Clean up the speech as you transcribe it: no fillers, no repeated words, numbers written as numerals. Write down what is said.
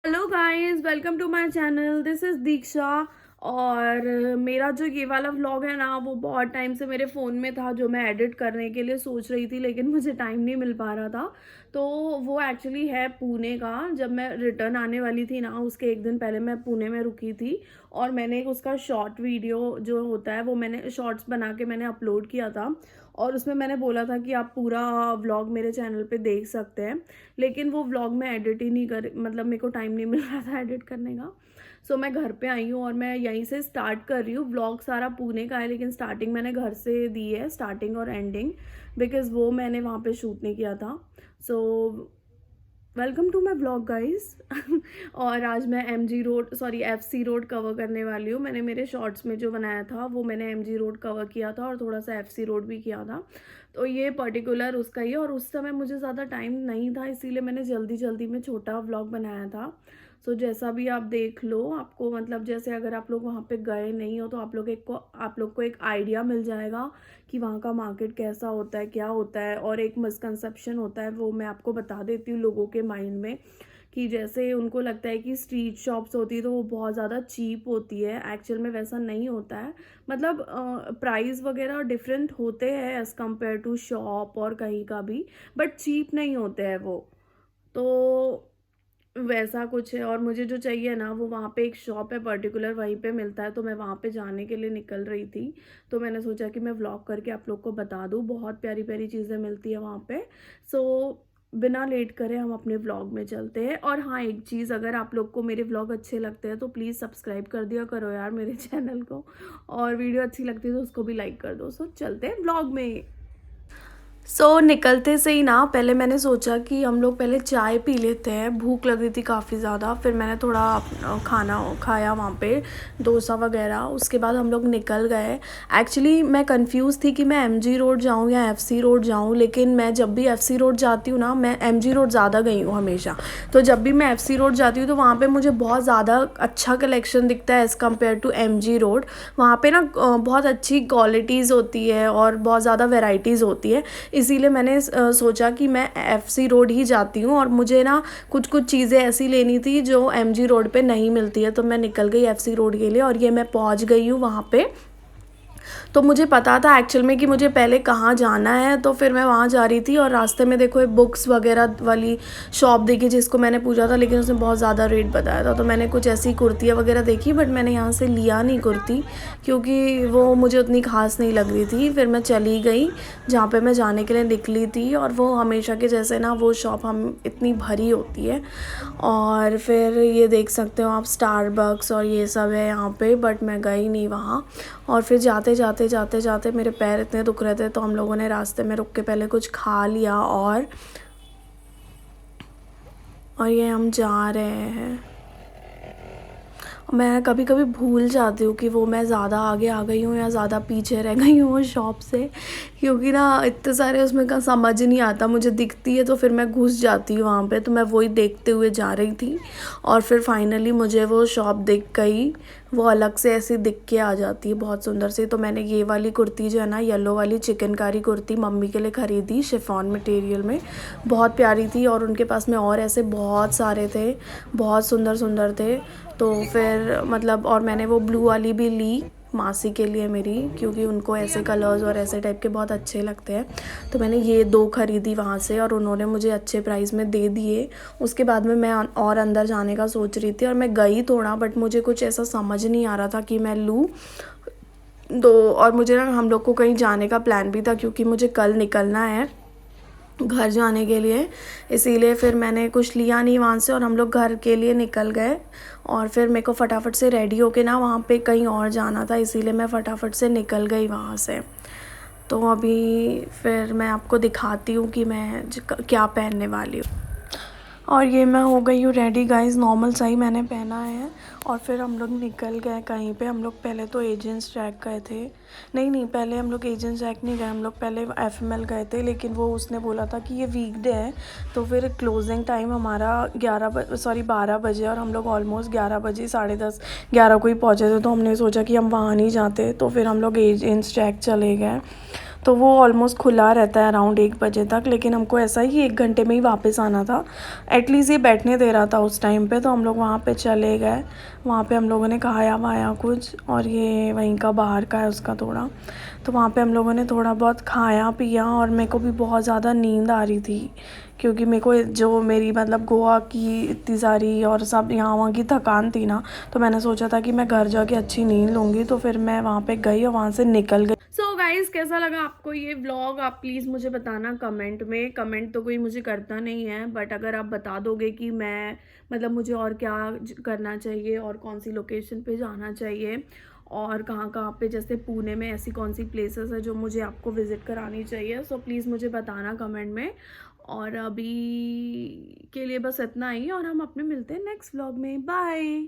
Hello guys, welcome to my channel. This is Diksha. और मेरा जो ये वाला व्लॉग है ना, वो बहुत टाइम से मेरे फ़ोन में था, जो मैं एडिट करने के लिए सोच रही थी, लेकिन मुझे टाइम नहीं मिल पा रहा था। तो वो एक्चुअली है पुणे का। जब मैं रिटर्न आने वाली थी ना, उसके एक दिन पहले मैं पुणे में रुकी थी। और मैंने एक उसका शॉर्ट वीडियो जो होता है, वो मैंने शॉर्ट्स बना के मैंने अपलोड किया था। और उसमें मैंने बोला था कि आप पूरा व्लॉग मेरे चैनल पे देख सकते हैं। लेकिन वो व्लॉग मैं एडिट ही नहीं कर, मतलब मेरे को टाइम नहीं मिल रहा था एडिट करने का। सो मैं घर पे आई हूँ और मैं यहीं से स्टार्ट कर रही हूँ। व्लॉग सारा पुणे का है, लेकिन स्टार्टिंग मैंने घर से दी है, स्टार्टिंग और एंडिंग, बिकॉज़ वो मैंने वहाँ पे शूट नहीं किया था। So welcome to my blog guys. और आज मैं MG road, sorry FC road कवर करने वाली हूँ। मैंने मेरे शॉर्ट्स में जो बनाया था वो मैंने MG रोड कवर किया था और थोड़ा सा FC रोड भी किया था। तो ये पर्टिकुलर उसका ही है। और उस समय मुझे ज़्यादा टाइम नहीं था, इसीलिए मैंने जल्दी जल्दी में छोटा व्लॉग बनाया था। सो जैसा भी आप देख लो, आपको मतलब जैसे अगर आप लोग वहाँ पे गए नहीं हो तो आप लोग को एक आइडिया मिल जाएगा कि वहाँ का मार्केट कैसा होता है, क्या होता है। और एक मिसकंसेप्शन होता है, वो मैं आपको बता देती हूँ लोगों के माइंड में, कि जैसे उनको लगता है कि स्ट्रीट शॉप्स होती है तो वो बहुत ज़्यादा चीप होती है। एक्चुअल में वैसा नहीं होता है। मतलब प्राइस वगैरह डिफरेंट होते हैं एज़ कम्पेयर टू शॉप और कहीं का भी, बट चीप नहीं होते हैं वो। तो वैसा कुछ है। और मुझे जो चाहिए ना, वो वहाँ पे एक शॉप है पर्टिकुलर, वहीं पे मिलता है। तो मैं वहाँ पे जाने के लिए निकल रही थी। तो मैंने सोचा कि मैं व्लॉग करके आप लोग को बता दूँ, बहुत प्यारी प्यारी चीज़ें मिलती है वहाँ पे। सो बिना लेट करे हम अपने व्लॉग में चलते हैं। और हाँ, एक चीज़, अगर आप लोग को मेरे व्लॉग अच्छे लगते हैं तो प्लीज़ सब्सक्राइब कर दिया करो यार मेरे चैनल को। और वीडियो अच्छी लगती है तो उसको भी लाइक कर दो। सो चलते हैं व्लॉग में। निकलते से ही ना, पहले मैंने सोचा कि हम लोग पहले चाय पी लेते हैं। भूख लग रही थी काफ़ी ज़्यादा। फिर मैंने थोड़ा खाना खाया वहाँ पे, डोसा वगैरह। उसके बाद हम लोग निकल गए। एक्चुअली मैं कंफ्यूज थी कि मैं MG रोड जाऊँ या FC रोड जाऊँ, लेकिन मैं जब भी FC रोड जाती हूँ ना, मैं MG रोड ज़्यादा गई हूँ हमेशा। तो जब भी मैं FC रोड जाती हूँ तो वहाँ पर मुझे बहुत ज़्यादा अच्छा कलेक्शन दिखता है as compare to MG road. वहाँ पर ना बहुत अच्छी क्वालिटीज़ होती है और बहुत ज़्यादा वेराइटीज़ होती है। इसीलिए मैंने सोचा कि मैं FC रोड ही जाती हूँ। और मुझे ना कुछ कुछ चीज़ें ऐसी लेनी थी जो MG रोड पे नहीं मिलती है। तो मैं निकल गई FC रोड के लिए और ये मैं पहुँच गई हूँ वहाँ पे। तो मुझे पता था एक्चुअल में कि मुझे पहले कहाँ जाना है, तो फिर मैं वहाँ जा रही थी। और रास्ते में देखो, एक बुक्स वगैरह वाली शॉप देखी जिसको मैंने पूछा था, लेकिन उसने बहुत ज़्यादा रेट बताया था। तो मैंने कुछ ऐसी कुर्तियाँ वगैरह देखी, बट मैंने यहाँ से लिया नहीं कुर्ती, क्योंकि वो मुझे उतनी खास नहीं लग रही थी। फिर मैं चली गई जहाँ पर मैं जाने के लिए निकली थी। और वो हमेशा के जैसे ना, वो शॉप हम इतनी भरी होती है। और फिर ये देख सकते हो आप, स्टारबक्स और ये सब है यहाँ पे, बट मैं गई नहीं वहाँ। और फिर जाते जाते जाते जाते मेरे पैर इतने दुख रहे थे, तो हम लोगों ने रास्ते में रुक के पहले कुछ खा लिया। और ये हम जा रहे हैं। मैं कभी कभी भूल जाती हूँ कि वो मैं ज़्यादा आगे आ गई हूँ या ज़्यादा पीछे रह गई हूँ उस शॉप से, क्योंकि ना इतने सारे उसमें का समझ नहीं आता। मुझे दिखती है तो फिर मैं घुस जाती हूँ वहाँ पे। तो मैं वही देखते हुए जा रही थी और फिर फाइनली मुझे वो शॉप दिख गई। वो अलग से ऐसी दिख के आ जाती है, बहुत सुंदर सी। तो मैंने ये वाली कुर्ती जो है ना, येलो वाली चिकनकारी कुर्ती, मम्मी के लिए ख़रीदी शिफॉन मटेरियल में। बहुत प्यारी थी। और उनके पास में और ऐसे बहुत सारे थे, बहुत सुंदर सुंदर थे। तो फिर मतलब, और मैंने वो ब्लू वाली भी ली मासी के लिए मेरी, क्योंकि उनको ऐसे कलर्स और ऐसे टाइप के बहुत अच्छे लगते हैं। तो मैंने ये 2 ख़रीदी वहाँ से और उन्होंने मुझे अच्छे प्राइस में दे दिए। उसके बाद में मैं और अंदर जाने का सोच रही थी और मैं गई थोड़ा, बट मुझे कुछ ऐसा समझ नहीं आ रहा था कि मैं लूँ। और मुझे ना, हम लोग को कहीं जाने का प्लान भी था, क्योंकि मुझे कल निकलना है घर जाने के लिए। इसीलिए फिर मैंने कुछ लिया नहीं वहाँ से और हम लोग घर के लिए निकल गए। और फिर मेरे को फटाफट से रेडी होके ना वहाँ पे कहीं और जाना था, इसीलिए मैं फटाफट से निकल गई वहाँ से। तो अभी फिर मैं आपको दिखाती हूँ कि मैं क्या पहनने वाली हूँ। और ये मैं हो गई हूँ रेडी गाइस, नॉर्मल सा ही मैंने पहना है। और फिर हम लोग निकल गए कहीं पे। हम लोग पहले तो एजेंट्स ट्रैक गए थे, नहीं पहले हम लोग एजेंट्स ट्रैक नहीं गए, हम लोग पहले FML गए थे। लेकिन वो उसने बोला था कि ये वीकडे है, तो फिर क्लोजिंग टाइम हमारा 12 बजे, और हम लोग ऑलमोस्ट 11 बजे, 10:30, 11 को ही पहुँचे थे। तो हमने सोचा कि हम वहाँ नहीं जाते, तो फिर हम लोग एजेंट्स ट्रैक चले गए। तो वो ऑलमोस्ट खुला रहता है अराउंड 1 बजे तक, लेकिन हमको ऐसा ही 1 घंटे में ही वापस आना था। एटलीस्ट ये बैठने दे रहा था उस टाइम पे, तो हम लोग वहाँ पे चले गए। वहाँ पे हम लोगों ने खाया वाया कुछ, और ये वहीं का बाहर का है उसका थोड़ा, तो वहाँ पे हम लोगों ने थोड़ा बहुत खाया पिया। और मेरे को भी बहुत ज़्यादा नींद आ रही थी, क्योंकि मेरे को जो मेरी मतलब गोवा की इतनी सारी और सब यहाँ वहाँ की थकान थी ना, तो मैंने सोचा था कि मैं घर जाके अच्छी नींद लूँगी। तो फिर मैं वहाँ पे गई और वहाँ से निकल गई। सो गाइज़, कैसा लगा आपको ये व्लॉग? आप प्लीज़ मुझे बताना कमेंट में। कमेंट तो कोई मुझे करता नहीं है, बट अगर आप बता दोगे कि मैं मतलब मुझे और क्या करना चाहिए और कौन सी लोकेशन पे जाना चाहिए और कहाँ कहाँ पे, जैसे पुणे में ऐसी कौन सी प्लेसेस है जो मुझे आपको विज़िट करानी चाहिए, सो प्लीज़ मुझे बताना कमेंट में। और अभी के लिए बस इतना ही, और हम अपने मिलते हैं नेक्स्ट व्लॉग में। बाय।